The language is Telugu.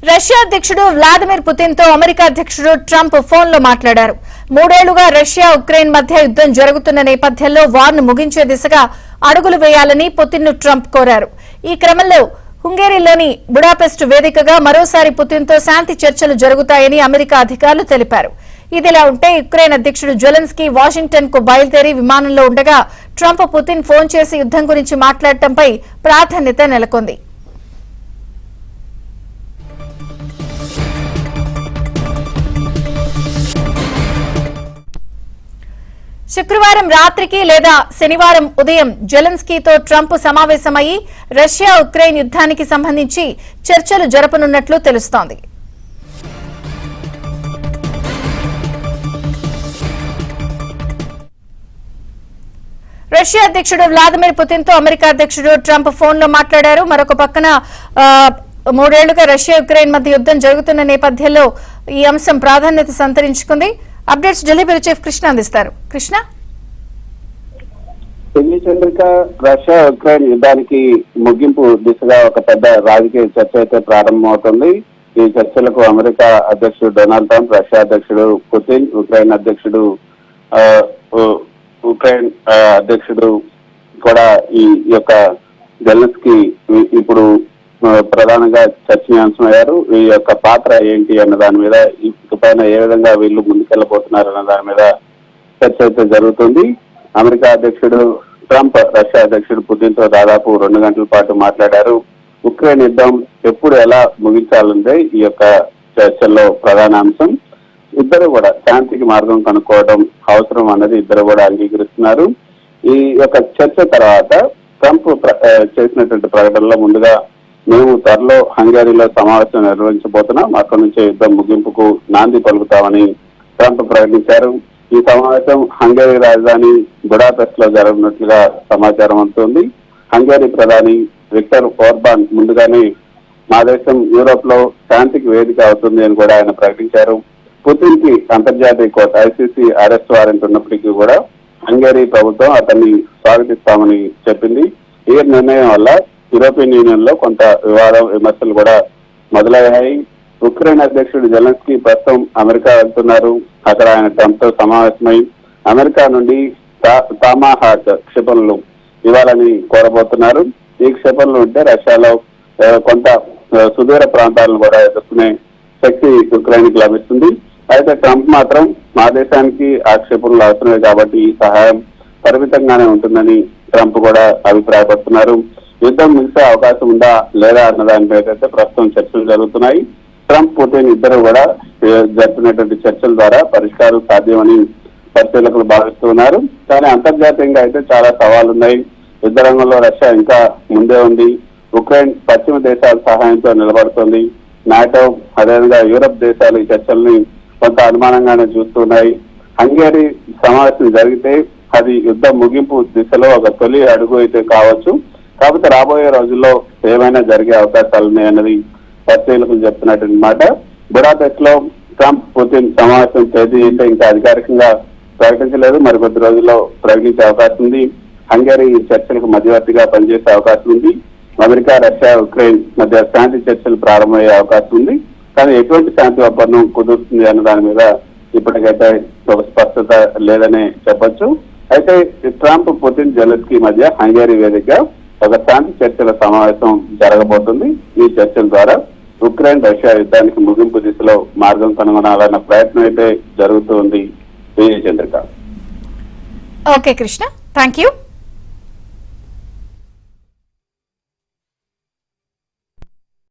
రష్యా అధ్యక్షుడు వ్లాదిమిర్ పుతిన్ తో అమెరికా అధ్యక్షుడు ట్రంప్ ఫోన్ లో మాట్లాడారు. 3 ఏళ్లుగా రష్యా ఉక్రెయిన్ మధ్య యుద్ధం జరుగుతున్న నేపథ్యంలో వార్ను ముగించే దిశగా అడుగులు వేయాలని పుతిన్ ను ట్రంప్ కోరారు. ఈ క్రమంలో హంగేరీలోని బుడాపెస్ట్ వేదికగా మరోసారి పుతిన్ తో శాంతి చర్చలు జరుగుతాయని అమెరికా అధికారులు తెలిపారు. ఇదిలా ఉంటే ఉక్రెయిన్ అధ్యక్షుడు జెలెన్స్కీ వాషింగ్టన్ కు బయలుదేరి విమానంలో ఉండగా ట్రంప్ పుతిన్ ఫోన్ చేసి యుద్ధం గురించి మాట్లాడటంపై ప్రాధాన్యత నెలకొంది. శుక్రవారం రాత్రికి లేదా శనివారం ఉదయం జెలెన్స్కీతో ట్రంప్ సమావేశమయ్యి రష్యా ఉక్రెయిన్ యుద్ధానికి సంబంధించి చర్చలు జరపనున్నట్లు తెలుస్తోంది. రష్యా అధ్యక్షుడు వ్లాదిమిర్ పుతిన్ తో అమెరికా అధ్యక్షుడు ట్రంప్ ఫోన్ లో మాట్లాడారు. మరొక పక్కన 3 ఏళ్లుగా రష్యా ఉక్రెయిన్ మధ్య యుద్ధం జరుగుతున్న నేపథ్యంలో ఈ అంశం ప్రాధాన్యత సంతరించుకుంది. Updates Delhi bureau chief Krishna అందిస్తారు. కృష్ణ, చంద్రిక, రష్యా ఉక్రెయిన్ యుద్ధానికి ముగింపు దిశగా ఒక పెద్ద రాజకీయ చర్చ అయితే ప్రారంభమవుతుంది. ఈ చర్చలకు అమెరికా అధ్యక్షుడు డొనాల్డ్ ట్రంప్, రష్యా అధ్యక్షుడు పుతిన్, ఉక్రెయిన్ అధ్యక్షుడు కూడా ఈ యొక్క జెలెన్స్కీ ఇప్పుడు ప్రధానంగా చర్చనీయాంశమయ్యారు. ఈ యొక్క పాత్ర ఏంటి అన్న దాని మీద, ఇకపైన ఏ విధంగా వీళ్ళు ముందుకెళ్లబోతున్నారు అన్న దాని మీద చర్చ అయితే జరుగుతుంది. అమెరికా అధ్యక్షుడు ట్రంప్ రష్యా అధ్యక్షుడు పుతిన్ తో దాదాపు 2 గంటల పాటు మాట్లాడారు. ఉక్రెయిన్ యుద్ధం ఎప్పుడు ఎలా ముగించాలంటే ఈ యొక్క చర్చల్లో ప్రధాన అంశం. ఇద్దరు కూడా శాంతికి మార్గం కనుక్కోవడం అవసరం అన్నది ఇద్దరు కూడా అంగీకరిస్తున్నారు. ఈ యొక్క చర్చ తర్వాత ట్రంప్ చేసినటువంటి ప్రకటనలో ముందుగా మేము త్వరలో హంగేరీలో సమావేశం నిర్వహించబోతున్నాం, అక్కడి నుంచే యుద్ధం ముగింపుకు నాంది పలుకుతామని ట్రంప్ ప్రకటించారు. ఈ సమావేశం హంగేరీ రాజధాని బుడాపెస్ట్ లో జరగనున్నట్లుగా సమాచారం అందుతుంది. హంగేరీ ప్రధాని విక్టర్ ఓర్బాన్ ముందుగానే మా దేశం యూరోప్ లో శాంతికి వేదిక అవుతుంది అని కూడా ఆయన ప్రకటించారు. పుతిన్ కి అంతర్జాతీయ కోర్టు ఐసీసీ అరెస్ట్ వారెంట్ ఉన్నప్పటికీ కూడా హంగేరీ ప్రభుత్వం అతన్ని స్వాగతిస్తామని చెప్పింది. ఈ నిర్ణయం వల్ల యూరోపియన్ యూనియన్ లో కొంత విమర్శలు కూడా మొదలయ్యాయి. ఉక్రెయిన్ అధ్యక్షుడు జెలెన్స్కీ ప్రస్తుతం అమెరికా వెళ్తున్నారు. అక్కడ ఆయన ట్రంప్ తో సమావేశమై అమెరికా నుండి టామాహాక్ క్షిపణులు ఇవ్వాలని కోరబోతున్నారు. ఈ క్షిపణులు ఉంటే రష్యాలో కొంత సుదూర ప్రాంతాలను కూడా ఎదుర్కొనే శక్తి ఉక్రెయిన్ కి లభిస్తుంది. అయితే ట్రంప్ మాత్రం మా దేశానికి ఆ క్షిపణులు అవసరమే కాబట్టి ఈ సహాయం పరిమితంగానే ఉంటుందని ట్రంప్ కూడా అభిప్రాయపడుతున్నారు. యుద్ధం ముగిసే అవకాశం ఉందా లేదా అన్న దానిపై అయితే ప్రస్తుతం చర్చలు జరుగుతున్నాయి. ట్రంప్ పుతిన్ ఇద్దరు కూడా జరుపుతున్నటువంటి చర్చల ద్వారా పరిష్కారం సాధ్యమని పరిశీలకులు భావిస్తున్నారు. కానీ అంతర్జాతీయంగా అయితే చాలా సవాళ్లు ఉన్నాయి. యుద్ధ రంగంలో రష్యా ఇంకా ముందే ఉంది. ఉక్రెయిన్ పశ్చిమ దేశాల సహాయంతో నిలబడుతోంది. నాటో, అదేవిధంగా యూరప్ దేశాలు ఈ చర్చల్ని కొంత అనుమానంగానే చూస్తున్నాయి. హంగేరీ సమావేశం జరిగితే అది యుద్ధం ముగింపు దిశలో ఒక తొలి అడుగు అయితే కావచ్చు. కాకపోతే రాబోయే రోజుల్లో ఏమైనా జరిగే అవకాశాలు ఉన్నాయన్నది పరిశీలకులు చెప్తున్నటువంటి మాట. బుడాపెస్ట్ లో ట్రంప్ పుతిన్ సమావేశం తేదీ అయితే ఇంకా అధికారికంగా ప్రకటించలేదు, మరికొద్ది రోజుల్లో ప్రకటించే అవకాశం ఉంది. హంగేరీ ఈ చర్చలకు మధ్యవర్తిగా పనిచేసే అవకాశం ఉంది. అమెరికా, రష్యా, ఉక్రెయిన్ మధ్య శాంతి చర్చలు ప్రారంభమయ్యే అవకాశం ఉంది. కానీ ఎటువంటి శాంతి ఒప్పందం కుదురుతుంది అన్న దాని మీద ఇప్పటికైతే ఒక స్పష్టత లేదనే చెప్పొచ్చు. అయితే ట్రంప్, పుతిన్, జెలెన్స్కీ మధ్య హంగేరీ వేదిక ఒక శాంతి చర్చల సమావేశం జరగబోతుంది. ఈ చర్చల ద్వారా ఉక్రెయిన్ రష్యా యుద్ధానికి ముగింపు దిశలో మార్గం కనుగొనాలన్న ప్రయత్నం అయితే జరుగుతుంది. Chandrika. Okay Krishna, thank you.